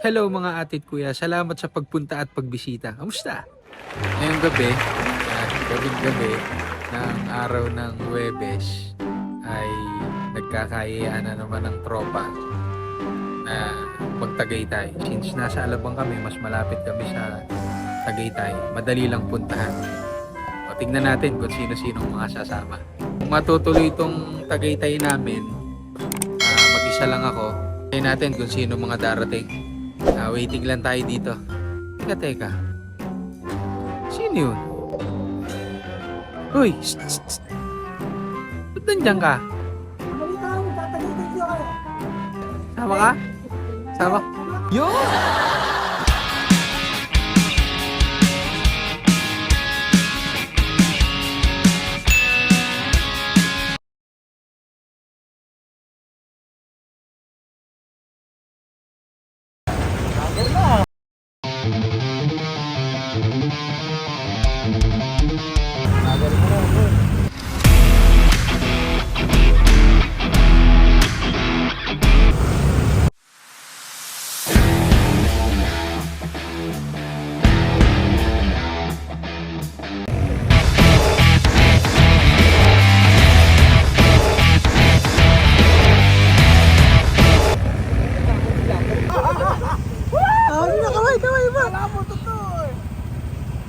Hello mga atit kuya, salamat sa pagpunta at pagbisita. Kamusta? Ngayong gabi, gabing gabi ng araw ng Huwebes ay nagkakayaan na naman ng tropa na mag-Tagaytay. Since nasa Alabang kami, mas malapit kami sa Tagaytay. Madali lang puntahan. O, tignan natin kung sino-sino mga sasama. Kung matutuloy itong Tagaytay namin, mag-isa lang ako. Tignan natin kung sino mga darating. Waiting lang tayo dito. Teka. Sino yun? Uy! Ba't nandiyan ka? Sama ka? Sama? Yun!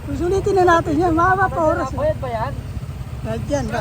Susulitin na natin yan, mahaba pa oras. Bayad ba yan? Bayad yan ba?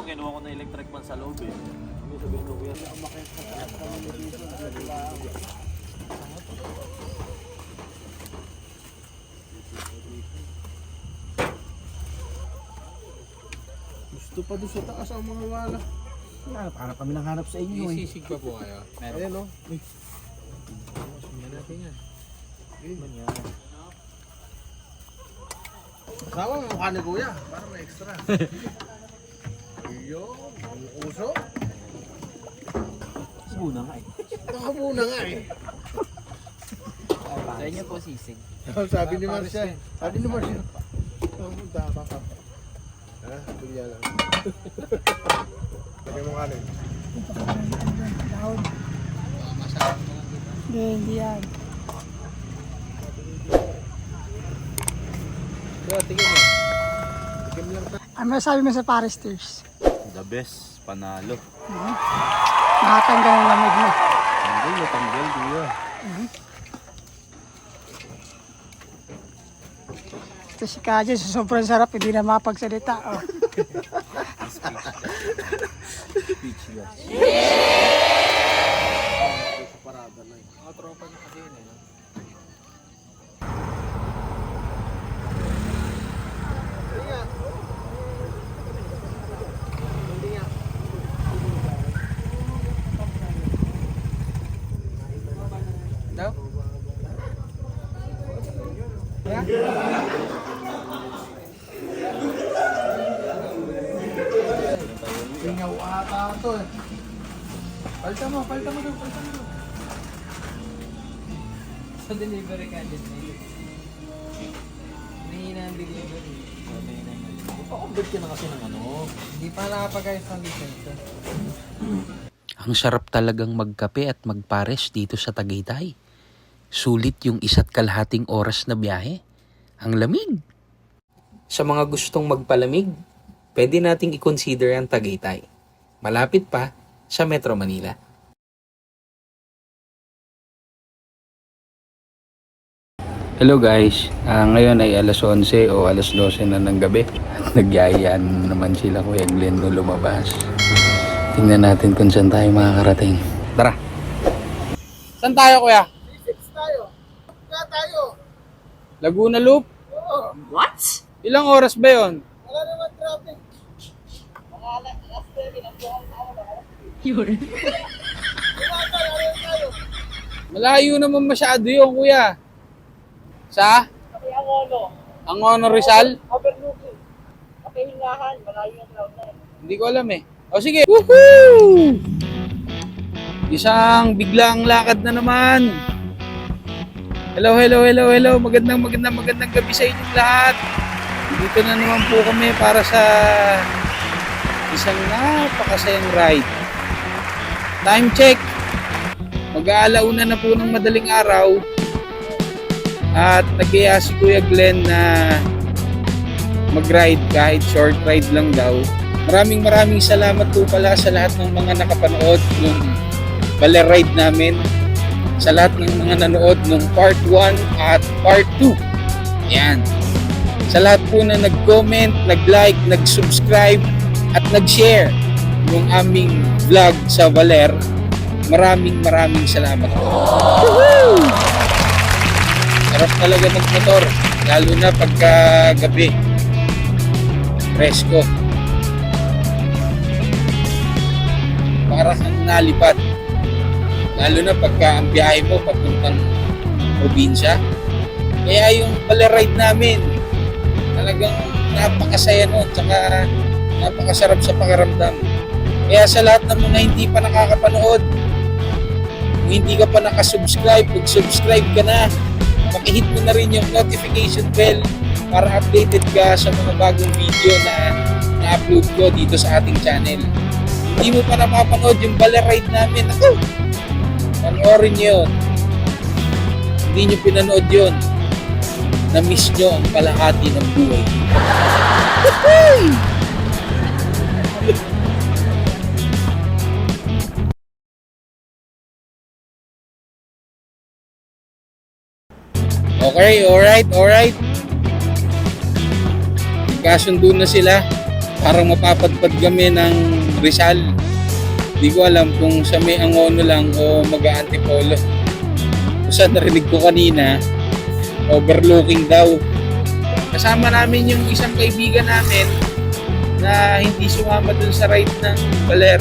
Kinuha ko na electric fan sa loob eh. Ano sabihin ko kuya? Gusto pa doon sa taas ang mga wala. Para kami nang hanap sa inyo eh. Isisig pa po kayo. Ayan o. Tingnan natin yan. Kasama mo mukha ni kuya. Para may extra. Iyo, ang uso. Muna nga eh. Baka muna nga eh. Sa inyo po sisig. Sabi ni Marcia. Sabi ni Marcia. Pumunta ka pa. Ha? Tuliya lang. Lagay mo kanin. Hindi yan. Kaya tingin mo. Tingin lang tayo. Ano masasabi mo sa Foresters? The best, panalo. Nakatanggal ang lamig mo. Tanggal, kuya. Ito si Kajen, sa sobrang sarap, hindi na mapagsalita. Oh. Speechless. Parada na eh. Mga tropa niya kasi yun eh. No? Daw? Ingaw ata ito eh. Palta mo doon. Sa delivery ka din. Hindi na ang delivery. Nagpa-convert ka na kasi ng ano. Hindi pa nakapag-ayos ng license. Ang sarap talagang magkape at magpares dito sa Tagaytay. Sulit yung 1.5 oras na biyahe. Ang lamig! Sa mga gustong magpalamig, pwede nating i-consider ang Tagaytay. Malapit pa sa Metro Manila. Hello guys, ngayon ay alas 11 o alas 12 na ng gabi at nagyayaan naman sila Kuya Glenn no lumabas. Tingnan natin kung saan tayo makakarating. Tara! Saan tayo Kuya? tayo. Laguna Loop? What? Ilang oras ba yon? Wala naman traffic. Malayo naman masyado yun Kuya. Sa? Angono Rizal? Overlooking. Pakihingahan, malayo yung cloud na. Hindi ko alam eh. O sige. Woohoo! Isang biglang lakad na naman. Hello. Magandang gabi sa inyong lahat. Dito na naman po kami para sa isang napakasayang ride. Time check. Mag-aalauna na po ng madaling araw. At nag-iya si Kuya Glenn na mag-ride kahit short ride lang daw. Maraming salamat po pala sa lahat ng mga nakapanood ng Baler ride namin. Sa lahat ng mga nanood ng part 1 at part 2. Yan. Sa lahat po na nag-comment, nag-like, nag-subscribe at nag-share yung aming vlog sa Baler. Maraming salamat po. Woohoo! Sarap talaga magmotor, lalo na pagka gabi. Presko. Para kang nalipat. Lalo na pagka ang biyahe mo papuntang probinsya. Kaya yung Baler-ride namin, talagang napakasaya nun, tsaka napakasarap sa pakiramdam. Kaya sa lahat ng mga hindi pa nakakapanood, kung hindi ka pa nakasubscribe, mag-subscribe ka na. Pakihit mo na rin yung notification bell para updated ka sa mga bagong video na na-upload ko dito sa ating channel. Hindi mo pa napapanood yung Baler ride namin, ako! Panoorin nyo yun. Hindi nyo pinanood yun. Na-miss nyo ang kalahati ng buhay. Okay, alright. Kasundo na sila. Parang mapapadpad kami ng Rizal. Hindi ko alam kung sa may Angono lang o mag-Antipolo. Sa narinig ko kanina, overlooking daw. Kasama namin yung isang kaibigan namin na hindi sumama dun sa ride ng Baler.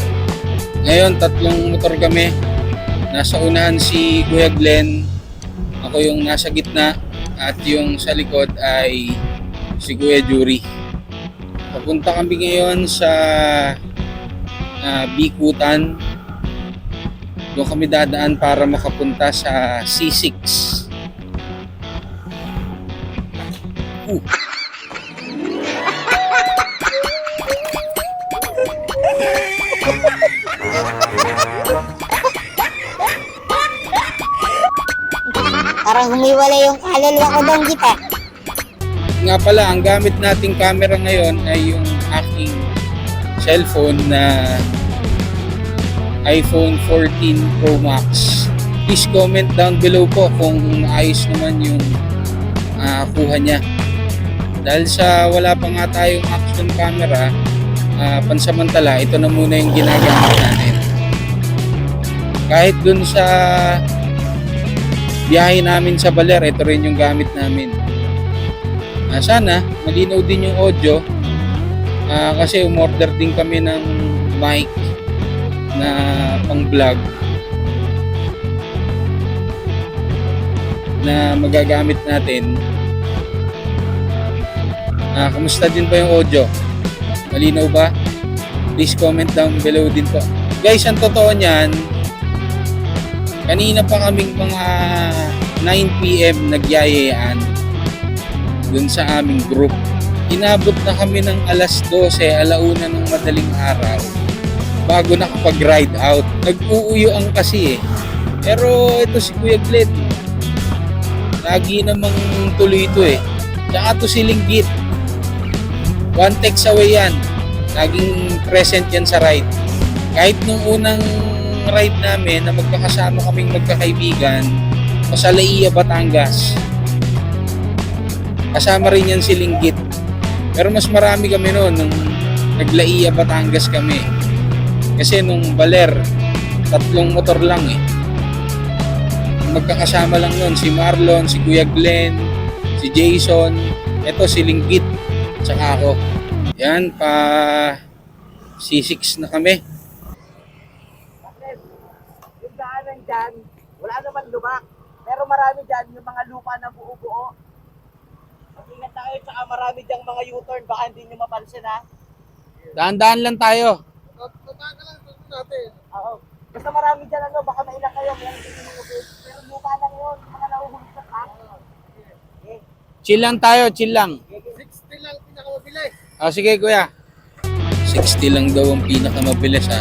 Ngayon, 3 motor kami. Nasa unahan si Kuya Glenn. Ako yung nasa gitna at yung sa likod ay si Kuya Jury. Papunta kami ngayon sa Bikutan. Doon kami dadaan para makapunta sa C6. Parang humiwalay yung kaluluwa ko doon kita. Nga pala, ang gamit nating camera ngayon ay yung aking cellphone na iPhone 14 Pro Max. Please comment down below po kung ayos naman yung kuha niya. Dahil sa wala pa nga tayong action camera, pansamantala, ito na muna yung ginagamit natin. Kahit dun sa biyahe namin sa Baler, ito rin yung gamit namin. Sana malinaw din yung audio kasi umorder din kami ng mic na pang vlog na magagamit natin. Kamusta din ba yung audio? Malinaw ba? Please comment down below din po. Guys, ang totoo niyan, kanina pa kaming mga 9 PM nagyayayaan dun sa aming group. inabot na kami ng alas 12, alauna ng madaling araw bago nakapag-ride out. Nag-uuyuan kasi eh. Pero ito si Kuya Glenn, lagi namang tuloy ito eh. Tsaka to si Linggit, one text away yan, laging present yan sa ride. Kahit nung unang ride namin na magkakasama kaming magkakaibigan sa Laia, Batangas, kasama rin yan si Linggit. Pero mas marami kami noon nung naglaia, Batangas kami. Kasi nung Baler, 3 motor lang eh. Magkakasama lang noon si Marlon, si Kuya Glenn, si Jason, eto si Linggit, tsaka ako. Yan, pa C6 na kami. Yung daanan dyan, wala naman lumak. Pero marami dyan yung mga lupa na buo-buo. Mag-ingat tayo, tsaka marami dyang mga U-turn, baka hindi nyo mapansin ha. Daan-daan lang tayo. Tataan ka lang gusto natin. Oo. Basta marami dyan ano, baka mailang kayo, may hindi nyo pero lupa lang yun, yung mga nahuhulog sa truck. Okay. Chill lang tayo, chill lang. 60 lang pinakamabilis. O sige kuya. 60 lang daw ang pinakamabilis ha.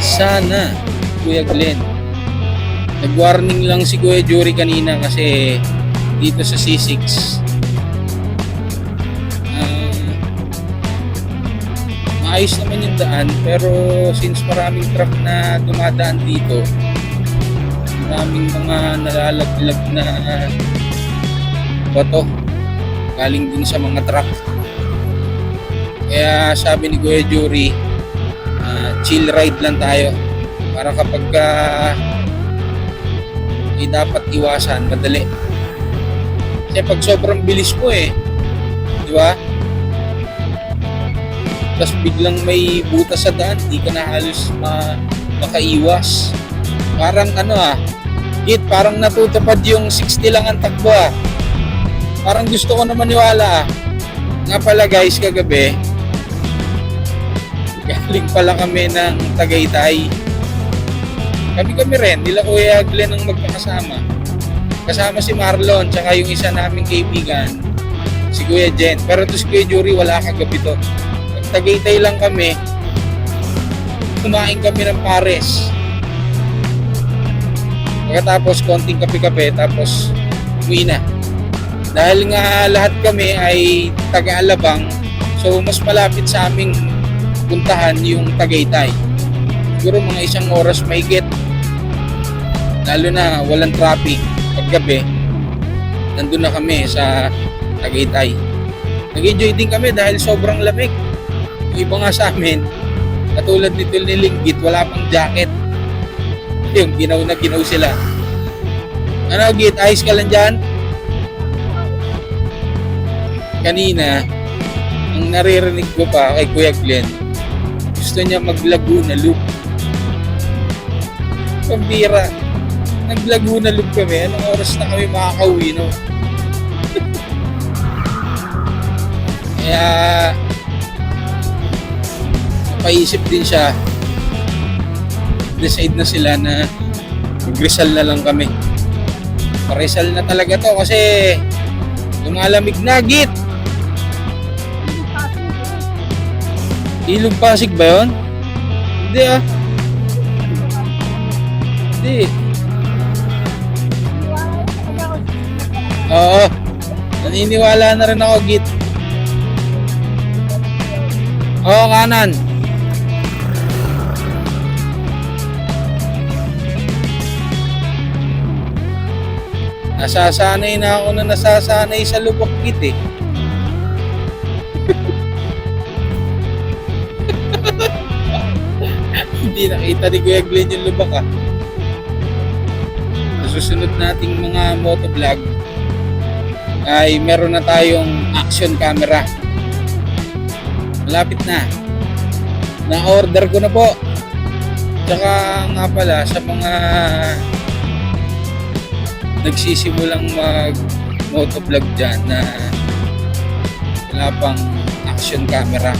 Sana, Kuya Glenn. Nag-warning lang si Kuya Jury kanina kasi dito sa C6 maayos naman yung daan, pero since maraming truck na dumadaan dito, maraming mga nalalaglag na bato galing dun sa mga truck. Kaya sabi ni Kuya Jury, chill ride lang tayo para kapag dapat iwasan, madali. Kasi pag sobrang bilis mo eh, di ba? Tapos biglang may butas sa daan, di ka na halos makaiwas. Parang Git, parang natutupad yung 60 lang ang takbo ah. Parang gusto ko na maniwala ah. Nga pala guys, kagabi, galing pala kami ng Tagaytay. Kami rin, nila Kuya Glenn ang magkakasama. Kasama si Marlon, tsaka yung isa naming kaibigan, si Kuya Jen. Pero to si Kuya Jury, wala kagabi to. Tagaytay lang kami, kumain kami ng pares. Pagkatapos konting kape-kape, tapos umuwi na. Dahil nga lahat kami ay taga-Alabang, so mas malapit sa aming puntahan yung Tagaytay. Siguro mga 1 oras mahigit. Lalo na walang traffic. Paggabi, nandun na kami sa Tagaytay. Nag-enjoy din kami dahil sobrang lamig. Yung iba nga sa amin, katulad nito ni Linggit, wala pang jacket. Yung ginaw na ginaw sila. Ano Git, ayos ka lang dyan? Kanina, ang naririnig ko pa kay Kuya Glenn, gusto niya mag-Laguna Loop. Pambira, nag-Laguna Loop kami. Anong oras na kami makakauwi, no? Kaya napaisip din siya, decide na sila na mag-Rizal na lang kami. Pa-Rizal na talaga to kasi lumalamig na, Git. Ilog Pasig ba yun? Hindi ah. Hindi. Oo. Naniniwala na rin ako, Git. Oo, kanan. Nasasanay na ako na nasasanay sa lubok, Git eh. Hindi nakita ni Kuya Glenn yung lubak ah. Sa susunod nating mga motovlog ay meron na tayong action camera. Malapit na. Na-order ko na po. Tsaka nga pala sa mga nagsisimulang mag motovlog dyan na wala pang action camera,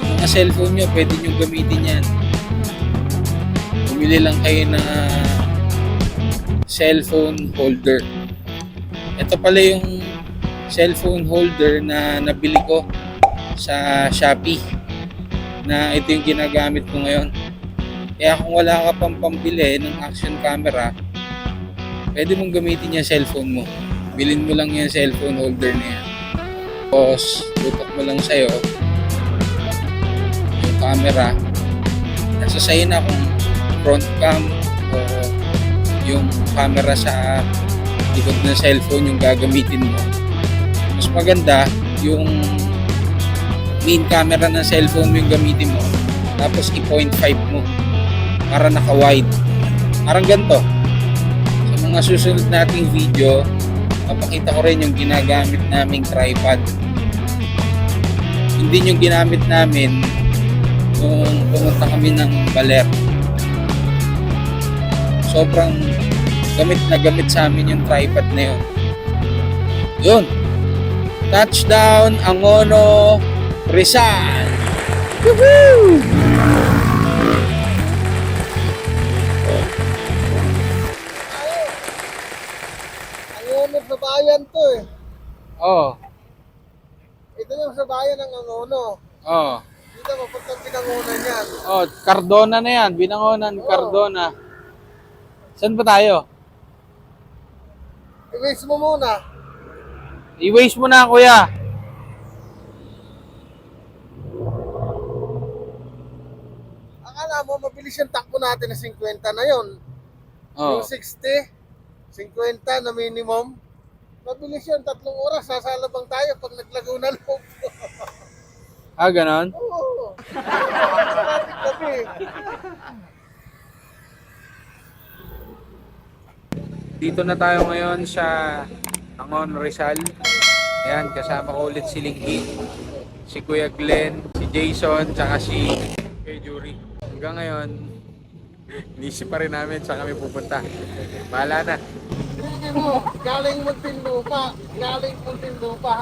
mga cellphone nyo, pwede nyo gamitin yan. Bumili lang kayo na cellphone holder. Ito pala yung cellphone holder na nabili ko sa Shopee, na ito yung ginagamit ko ngayon. Kaya kung wala ka pang pambili ng action camera, pwede mong gamitin yung cellphone mo. Bilhin mo lang yung cellphone holder na yan. Tapos tutok mo lang sa'yo yung camera. Nasa sa'yo na kung front cam o yung camera sa likod ng cellphone yung gagamitin mo. Mas maganda yung main camera ng cellphone mo yung gamitin mo, tapos i-0.5 mo para naka-wide. Parang ganito. Sa mga susunod nating video, papakita ko rin yung ginagamit naming tripod. Hindi yung ginamit namin nung pumunta kami ng Baler. Sobrang gamit na gamit sa amin yung tripod na yun. Yun. Touchdown Angono Rizal. Woohoo! Angono sa bayan to eh. Oh. Ito yung sa bayan ng Angono. Oh. Dito mapuntang pinangunan yan. Oh, Cardona na yan. Binangonan Cardona. Saan ba tayo? I-waste mo muna. I-waste mo na, kuya. Akala mo mabilis yung takbo natin na 50 na yon. Oh. Yung 60, 50 na minimum. Mabilis yun, 3 oras. Sasalabang tayo pag naglaguna loob. Ah, ganon? Oo. Traffic kami. Dito na tayo ngayon sa Angono Rizal. Ayan, kasama ko ulit si Linky, si Kuya Glenn, si Jason, tsaka si Kuya Jury. Hanggang ngayon, inisip pa rin namin saan kami pupunta. Bahala na. Sige mo, galing Muntinlupa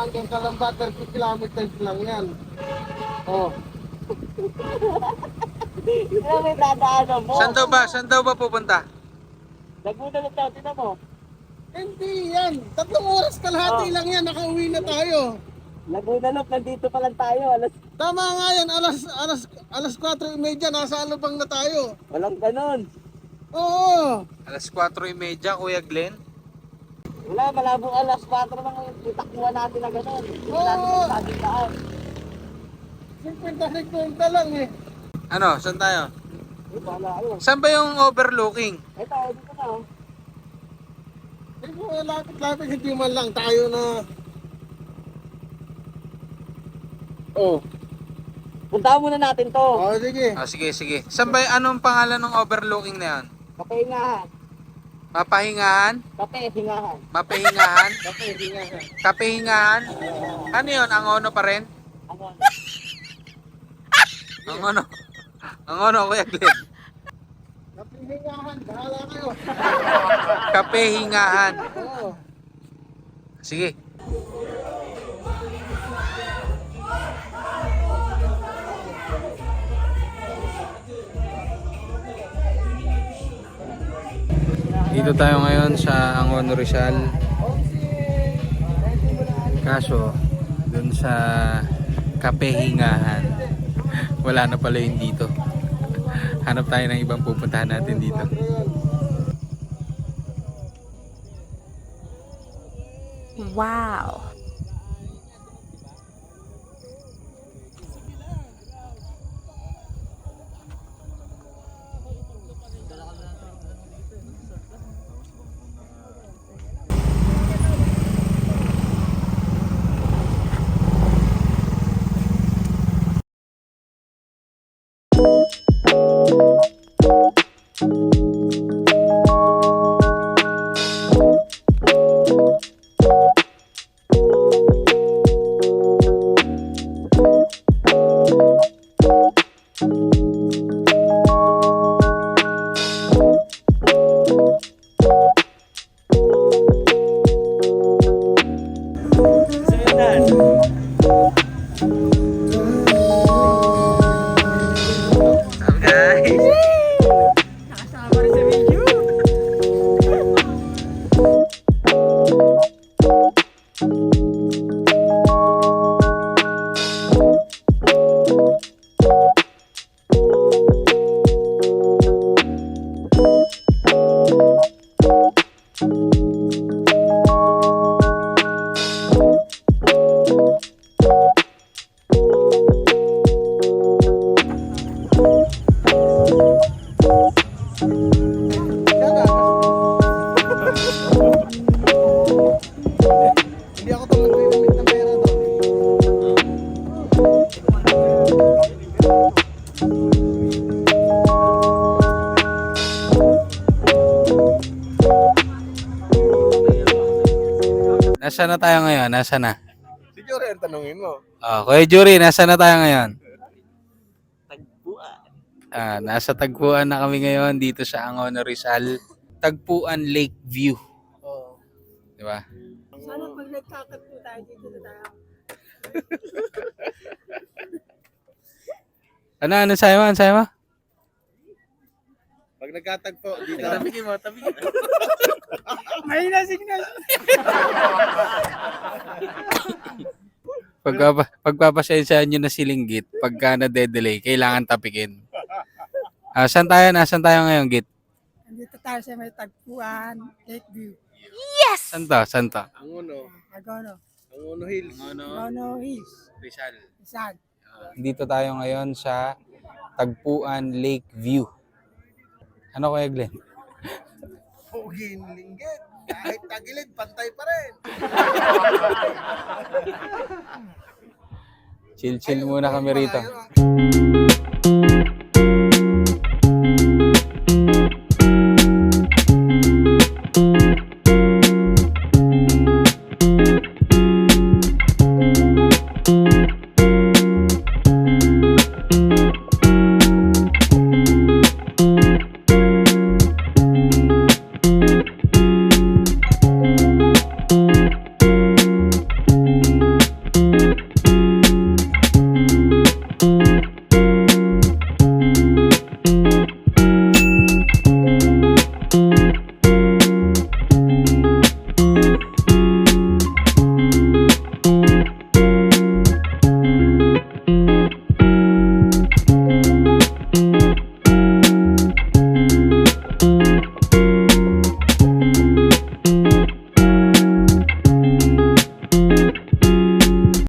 hanggang Calamba, 30 kilometers lang yan. Oh. Ano may dadaanan mo? Saan daw ba pupunta? Laguna lang daw, tinan mo. Hindi yan. 3 oras kalahati lang yan. Nakauwi na tayo. Laguna lang, nandito pa lang tayo. Tama nga yan. Alas 4:30. Nasa Alabang na tayo. Walang ganon. Oo. Alas 4:30, Kuya Glenn. Wala, malabong alas 4 lang yung itakbuhan natin na ganon. Hindi natin Oo. magsabi daan. 50 lang eh. Ano, saan tayo? Wala, ayun. Saan ba yung overlooking? Ito, dito na. Oh. Lapit hindi man lang tayo na. Oh. Puntahan muna natin to. Oh, sige. Ah, sige. Saan ba, anong pangalan ng overlooking na yan? Kapahingahan. Mapahingahan? Kapahingahan. Mapahingahan? Kapahingahan. Kapahingahan? Ano yun? Angono pa rin? Ano? Angono, Kuya Glenn. Kapahingahan. Bahala kayo. Kapahingahan. Oo. Sige. Dito tayo ngayon sa Angono Rizal. Kaso, dun sa Kapahingahan, wala na pala yun dito. Hanap tayo ng ibang pupuntahan natin dito. Wow. Guys! Nasaan na tayo ngayon? Nasaan na? Si Jory ang tanungin mo. Kuya Jury, nasaan na tayo ngayon? Tagpuan. Nasa Tagpuan na kami ngayon dito sa Angono Rizal. Tagpuan Lake View. Oo. Di ba? Sana pag nagtatagpo tayo dito na tayo. Ano sa'yo mo? Ano sa'yo mo? Pag nagkatagpo, dito. Tabigin mo. May signal. Pagpapasensyahan nyo na si Linggit, pagka na-delay, kailangan tapikin. Saan tayo? Nasaan tayo ngayon, Git? Dito tayo sa may Tagpuan, Lakeview, Saan to? Saan to? Angono. Agono, Angono Hills. Agono Hills, Rizal. Rizal. Dito tayo ngayon sa Tagpuan Lake View. Ano Kuya Glenn? Pugin linggit. Kahit tagilid, pantay pa rin. Chill muna kami rito. Ayun,